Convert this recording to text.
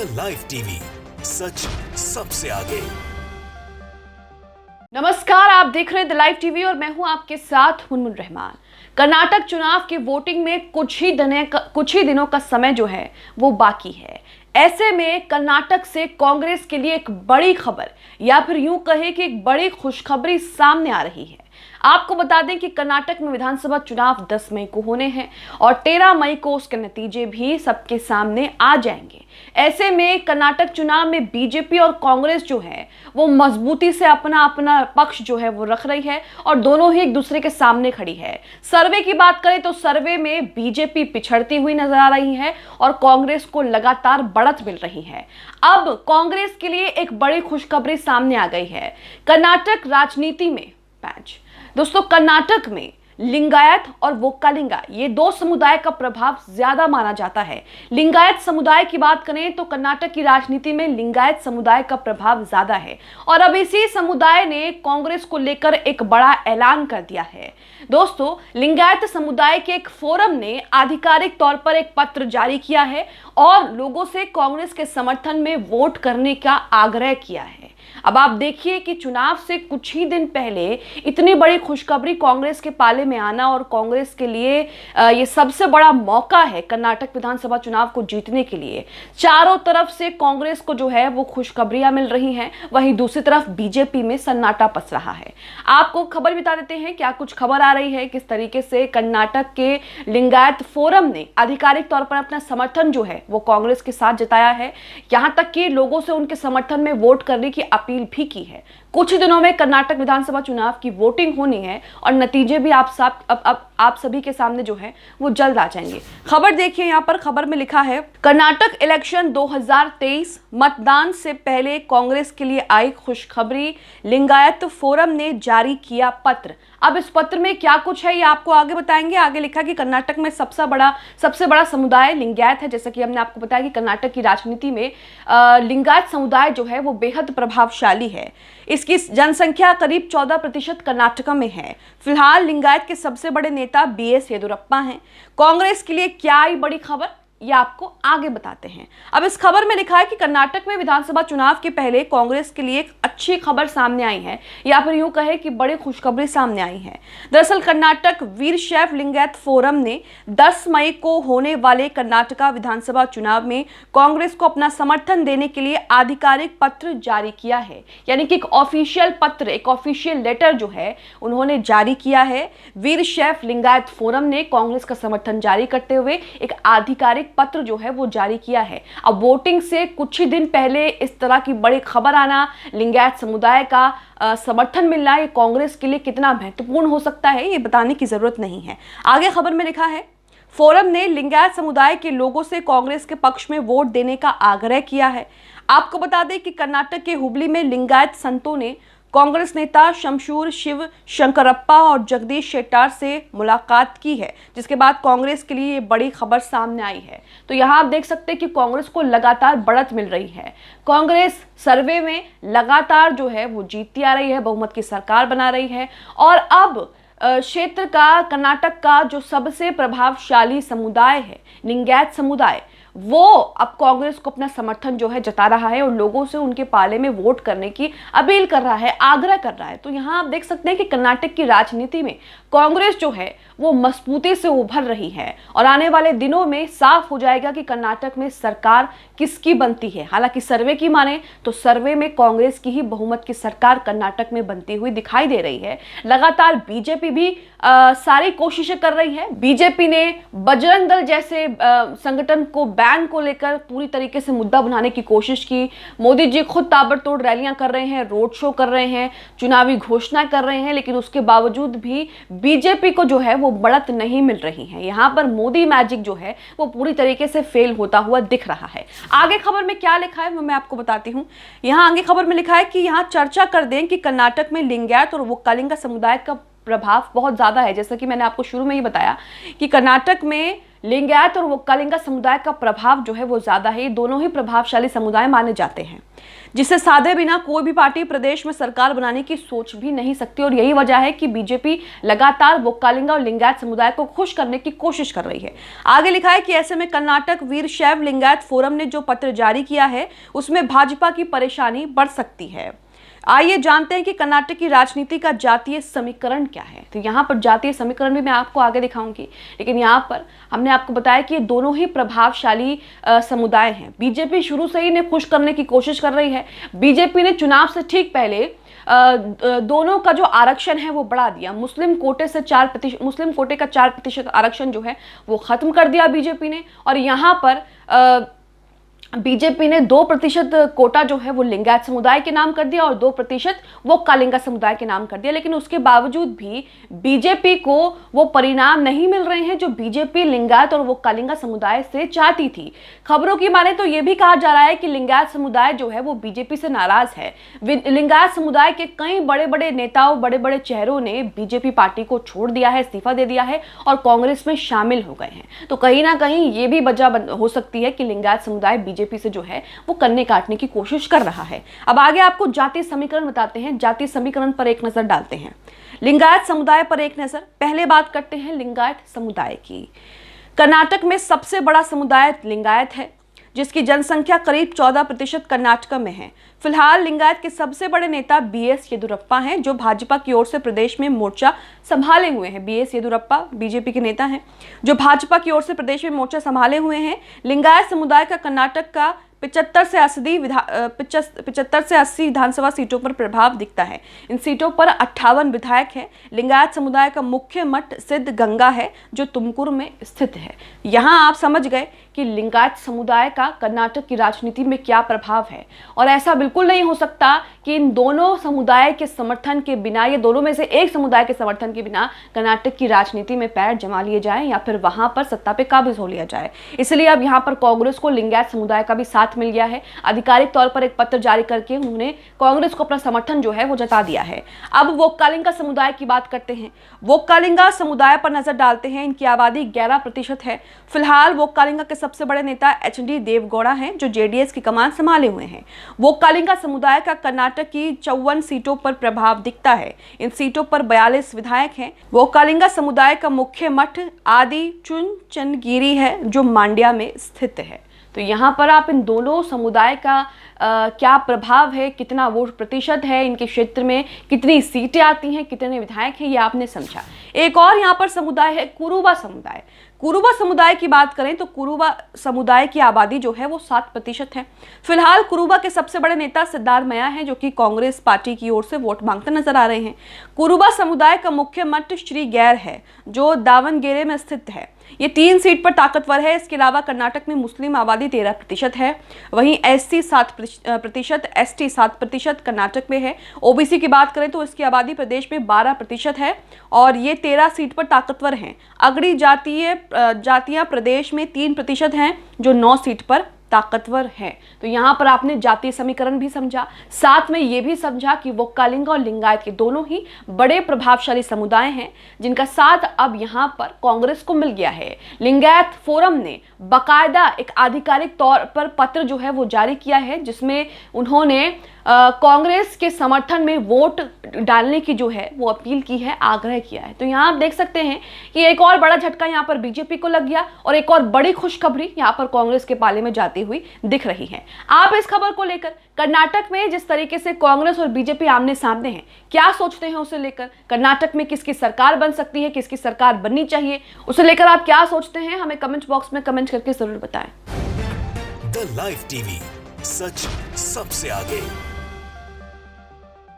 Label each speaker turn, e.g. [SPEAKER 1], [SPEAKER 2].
[SPEAKER 1] The live TV, सच सबसे आगे।
[SPEAKER 2] नमस्कार, आप देख रहे हैं द लाइव टीवी और मैं हूं आपके साथ मुनमुन रहमान। कर्नाटक चुनाव की वोटिंग में कुछ ही दिनों का समय जो है वो बाकी है। ऐसे में कर्नाटक से कांग्रेस के लिए एक बड़ी खबर या फिर यूं कहे कि एक बड़ी खुशखबरी सामने आ रही है। आपको बता दें कि कर्नाटक में विधानसभा चुनाव 10 मई को होने हैं और 13 मई को उसके नतीजे भी सबके सामने आ जाएंगे। ऐसे में कर्नाटक चुनाव में बीजेपी और कांग्रेस जो है वो मजबूती से अपना अपना पक्ष जो है वो रख रही है और दोनों ही एक दूसरे के सामने खड़ी है। सर्वे की बात करें तो सर्वे में बीजेपी पिछड़ती हुई नजर आ रही है और कांग्रेस को लगातार बढ़त मिल रही है। अब कांग्रेस के लिए एक बड़ी खुशखबरी सामने आ गई है। कर्नाटक राजनीति में दोस्तों, कर्नाटक में लिंगायत और वोक्कालिंगा ये दो समुदाय का प्रभाव ज्यादा माना जाता है। लिंगायत समुदाय की बात करें तो कर्नाटक की राजनीति में लिंगायत समुदाय का प्रभाव ज्यादा है और अब इसी समुदाय ने कांग्रेस को लेकर एक बड़ा ऐलान कर दिया है। दोस्तों, लिंगायत समुदाय के एक फोरम ने आधिकारिक तौर पर एक पत्र जारी किया है और लोगों से कांग्रेस के समर्थन में वोट करने का आग्रह किया है। अब आप देखिए कि चुनाव से कुछ ही दिन पहले इतनी बड़ी खुशखबरी कांग्रेस के पाले में आना और कांग्रेस के लिए ये सबसे बड़ा मौका है कर्नाटक विधानसभा चुनाव को जीतने के लिए। चारों तरफ से कांग्रेस को जो है वो खुशखबरियां मिल रही हैं, वहीं दूसरी तरफ बीजेपी में सन्नाटा पस रहा है। आपको खबर बता देते हैं क्या कुछ खबर आ रही है, किस तरीके से कर्नाटक के लिंगायत फोरम ने आधिकारिक तौर पर अपना समर्थन जो है वो कांग्रेस के साथ जताया है। यहां तक कि लोगों से उनके समर्थन में वोट करने की अपील भी की है। कुछ ही दिनों में कर्नाटक विधानसभा चुनाव की वोटिंग होनी है और नतीजे भी आप सभी के सामने जो है वो जल्द आ जाएंगे। खबर देखिए, यहाँ पर खबर में लिखा है कर्नाटक इलेक्शन 2023 मतदान से पहले कांग्रेस के लिए आई खुशखबरी, लिंगायत फोरम ने जारी किया पत्र। अब इस पत्र में क्या कुछ है ये आपको आगे बताएंगे। आगे लिखा कि कर्नाटक में सबसे बड़ा समुदाय लिंगायत है। जैसा कि हमने आपको बताया कि कर्नाटक की राजनीति में लिंगायत समुदाय जो है वो बेहद प्रभावशाली है। इसकी जनसंख्या करीब 14% कर्नाटक में है। फिलहाल लिंगायत के सबसे बड़े नेता BS येदुरप्पा हैं। कांग्रेस के लिए क्या आई बड़ी खबर, ये आपको आगे बताते हैं। अब इस खबर में लिखा है कि कर्नाटक में विधानसभा चुनाव के पहले कांग्रेस के लिए एक अच्छी खबर सामने आई है या फिर यूं कहे कि बड़ी खुशखबरी सामने आई है। दरअसल कर्नाटक वीरशैव लिंगायत फोरम ने 10 मई को होने वाले कर्नाटका विधानसभा चुनाव में कांग्रेस को अपना समर्थन देने के लिए आधिकारिक पत्र जारी किया है। यानी कि एक ऑफिशियल पत्र, एक ऑफिशियल लेटर जो है उन्होंने जारी किया है। वीरशैव लिंगायत फोरम ने कांग्रेस का समर्थन जारी करते हुए एक आधिकारिक पत्र जो है वो जारी किया है। अब वोटिंग से कुछ ही दिन पहले इस तरह की बड़ी खबर आना, लिंगायत समुदाय का समर्थन मिलना, ये कांग्रेस के लिए कितना महत्वपूर्ण हो सकता है ये बताने की जरूरत नहीं है। आगे खबर में लिखा है फोरम ने लिंगायत समुदाय के लोगों से कांग्रेस के पक्ष में वोट देने का आग्रह किया है। आपको बता दें कि कर्नाटक के हुबली में लिंगायत संतों ने कांग्रेस नेता शमशूर शिव शंकरप्पा और जगदीश शेट्टार से मुलाकात की है, जिसके बाद कांग्रेस के लिए ये बड़ी खबर सामने आई है। तो यहाँ आप देख सकते हैं कि कांग्रेस को लगातार बढ़त मिल रही है। कांग्रेस सर्वे में लगातार जो है वो जीतती आ रही है, बहुमत की सरकार बना रही है और अब क्षेत्र का कर्नाटक का जो सबसे प्रभावशाली समुदाय है लिंगायत समुदाय, वो अब कांग्रेस को अपना समर्थन जो है जता रहा है और लोगों से उनके पाले में वोट करने की अपील कर रहा है, आग्रह कर रहा है। तो यहाँ आप देख सकते हैं कि कर्नाटक की राजनीति में कांग्रेस जो है वो मजबूती से उभर रही है और आने वाले दिनों में साफ हो जाएगा कि कर्नाटक में सरकार किसकी बनती है। हालांकि सर्वे की माने तो सर्वे में कांग्रेस की ही बहुमत की सरकार कर्नाटक में बनती हुई दिखाई दे रही है। लगातार बीजेपी भी सारी कोशिशें कर रही है। बीजेपी ने बजरंग दल जैसे संगठन को बैन को लेकर पूरी तरीके से मुद्दा बनाने की कोशिश की। मोदी जी खुद ताबड़तोड़ रैलियां कर रहे हैं, रोड शो कर रहे हैं, चुनावी घोषणा कर रहे हैं, लेकिन उसके बावजूद भी बीजेपी को जो है वो बढ़त नहीं मिल रही है। यहाँ पर मोदी मैजिक जो है वो पूरी तरीके से फेल होता हुआ दिख रहा है। आगे खबर में क्या लिखा है वो मैं आपको बताती हूँ। यहाँ आगे खबर में लिखा है कि यहाँ चर्चा कर दें कि कर्नाटक में लिंगायत और वोक्कालिंगा समुदाय का प्रभाव बहुत ज्यादा है। जैसा कि मैंने आपको शुरू में ही बताया कि कर्नाटक में लिंगायत और वोक्कालिंगा समुदाय का प्रभाव जो है वो ज्यादा है। ये दोनों ही प्रभावशाली समुदाय माने जाते हैं, जिसे साधे बिना कोई भी पार्टी प्रदेश में सरकार बनाने की सोच भी नहीं सकती। और यही वजह है कि बीजेपी लगातार वोक्कालिंगा और लिंगायत समुदाय को खुश करने की कोशिश कर रही है। आगे लिखा है कि ऐसे में कर्नाटक वीरशैव लिंगायत फोरम ने जो पत्र जारी किया है उसमें भाजपा की परेशानी बढ़ सकती है। आइए जानते हैं कि कर्नाटक की राजनीति का जातीय समीकरण क्या है। तो यहाँ पर जातीय समीकरण भी मैं आपको आगे दिखाऊंगी, लेकिन यहाँ पर हमने आपको बताया कि ये दोनों ही प्रभावशाली समुदाय हैं। बीजेपी शुरू से ही इन्हें खुश करने की कोशिश कर रही है। बीजेपी ने चुनाव से ठीक पहले दोनों का जो आरक्षण है वो बढ़ा दिया। मुस्लिम कोटे का 4% आरक्षण जो है वो खत्म कर दिया बीजेपी ने, और यहाँ पर बीजेपी ने 2% कोटा जो है वो लिंगायत समुदाय के नाम कर दिया और 2% वोक्कालिंगा समुदाय के नाम कर दिया। लेकिन उसके बावजूद भी बीजेपी को वो परिणाम नहीं मिल रहे हैं जो बीजेपी लिंगायत और वोक्कालिंगा समुदाय से चाहती थी। खबरों की माने तो ये भी कहा जा रहा है कि लिंगायत समुदाय जो है वो बीजेपी से नाराज है। लिंगायत समुदाय के कई बड़े बड़े नेताओं, बड़े बड़े चेहरों ने बीजेपी पार्टी को छोड़ दिया है, इस्तीफा दे दिया है और कांग्रेस में शामिल हो गए हैं। तो कहीं ना कहीं ये भी वजह हो सकती है कि लिंगायत समुदाय बीजेपी से जो है वो कन्ने काटने की कोशिश कर रहा है। अब आगे आपको जातीय समीकरण बताते हैं। जातीय समीकरण पर एक नजर डालते हैं, लिंगायत समुदाय पर एक नजर। पहले बात करते हैं लिंगायत समुदाय की। कर्नाटक में सबसे बड़ा समुदाय लिंगायत है, जिसकी जनसंख्या करीब 14% कर्नाटक में है। फिलहाल लिंगायत के सबसे बड़े नेता BS येदियुरप्पा हैं, जो भाजपा की ओर से प्रदेश में मोर्चा संभाले हुए हैं। BS येदियुरप्पा बीजेपी के नेता हैं जो भाजपा की ओर से प्रदेश में मोर्चा संभाले हुए हैं। लिंगायत समुदाय का कर्नाटक का 75 से 80 विधानसभा सीटों पर प्रभाव दिखता है। इन सीटों पर 58 विधायक हैं। लिंगायत समुदाय का मुख्य मठ सिद्धगंगा है जो तुमकुर में स्थित है। यहाँ आप समझ गए कि लिंगायत समुदाय का कर्नाटक की राजनीति में क्या प्रभाव है। और ऐसा बिल्कुल नहीं हो सकता कि इन दोनों समुदाय के समर्थन के बिना, ये दोनों में से एक समुदाय के समर्थन के बिना कर्नाटक की राजनीति में पैर जमा लिए जाए या फिर वहां पर सत्ता पे काबिज हो लिया जाए। इसलिए अब यहाँ पर कांग्रेस को लिंगायत समुदाय का भी साथ मिल गया है। आधिकारिक तौर पर एक पत्र जारी करके उन्होंने कांग्रेस को अपना समर्थन जो है वो जता दिया है। अब वोक्कालिंगा समुदाय की बात करते हैं। वोक्कालिंगा समुदाय पर नजर डालते हैं। इनकी आबादी 11% है। फिलहाल वोक्कालिंगा के सबसे बड़े नेता HD देवगौड़ा हैं, जो JDS की कमान संभाले हुए हैं। वोक्कालिंगा समुदाय का कर्नाटक की 54 सीटों पर प्रभाव दिखता है। इन सीटों पर 42 विधायक हैं। वोक्कालिंगा समुदाय का मुख्य मठ आदि चुनचनगिरी है जो मांड्या में स्थित है। तो यहाँ पर आप इन दोनों समुदाय का क्या प्रभाव है, कितना वोट प्रतिशत है, इनके क्षेत्र में कितनी सीटें आती हैं, कितने विधायक हैं, ये आपने समझा। एक और यहाँ पर समुदाय है कुरुबा समुदाय। कुरुबा समुदाय की बात करें तो कुरुबा समुदाय की आबादी जो है वो 7% है। फिलहाल कुरुबा के सबसे बड़े नेता सिद्धारमैया हैं, जो कि कांग्रेस पार्टी की ओर से वोट मांगते नजर आ रहे हैं। कुरुबा समुदाय का मुख्य मठ श्री गैर है जो दावनगेरे में स्थित है। ये 3 सीट पर ताकतवर है। इसके अलावा कर्नाटक में मुस्लिम आबादी 13% है, वहीं SC 7%, ST 7% कर्नाटक में है। OBC की बात करें तो इसकी आबादी प्रदेश में 12% है और ये 13 सीट पर ताकतवर हैं। अगड़ी जातियां प्रदेश में 3% हैं जो 9 सीट पर ताकतवर है। तो यहाँ पर आपने जातीय समीकरण भी समझा, साथ में ये भी समझा कि वोक्कालिंगा और लिंगायत के दोनों ही बड़े प्रभावशाली समुदाय हैं, जिनका साथ अब यहाँ पर कांग्रेस को मिल गया है। लिंगायत फोरम ने बाकायदा एक आधिकारिक तौर पर पत्र जो है वो जारी किया है, जिसमें उन्होंने कांग्रेस के समर्थन में वोट डालने की जो है वो अपील की है, आग्रह किया है। तो यहाँ आप देख सकते हैं कि एक और बड़ा झटका यहाँ पर बीजेपी को लग गया और एक और बड़ी खुशखबरी यहाँ पर कांग्रेस के पाले में जाती हुई दिख रही है। आप इस खबर को लेकर कर्नाटक में जिस तरीके से कांग्रेस और बीजेपी आमने सामने हैं, क्या सोचते हैं उसे लेकर? कर्नाटक में किसकी सरकार बन सकती है, किसकी सरकार बननी चाहिए, उसे लेकर आप क्या सोचते हैं? हमें कमेंट बॉक्स में कमेंट करके जरूर बताएं।
[SPEAKER 1] द लाइव टीवी, सच सबसे आगे।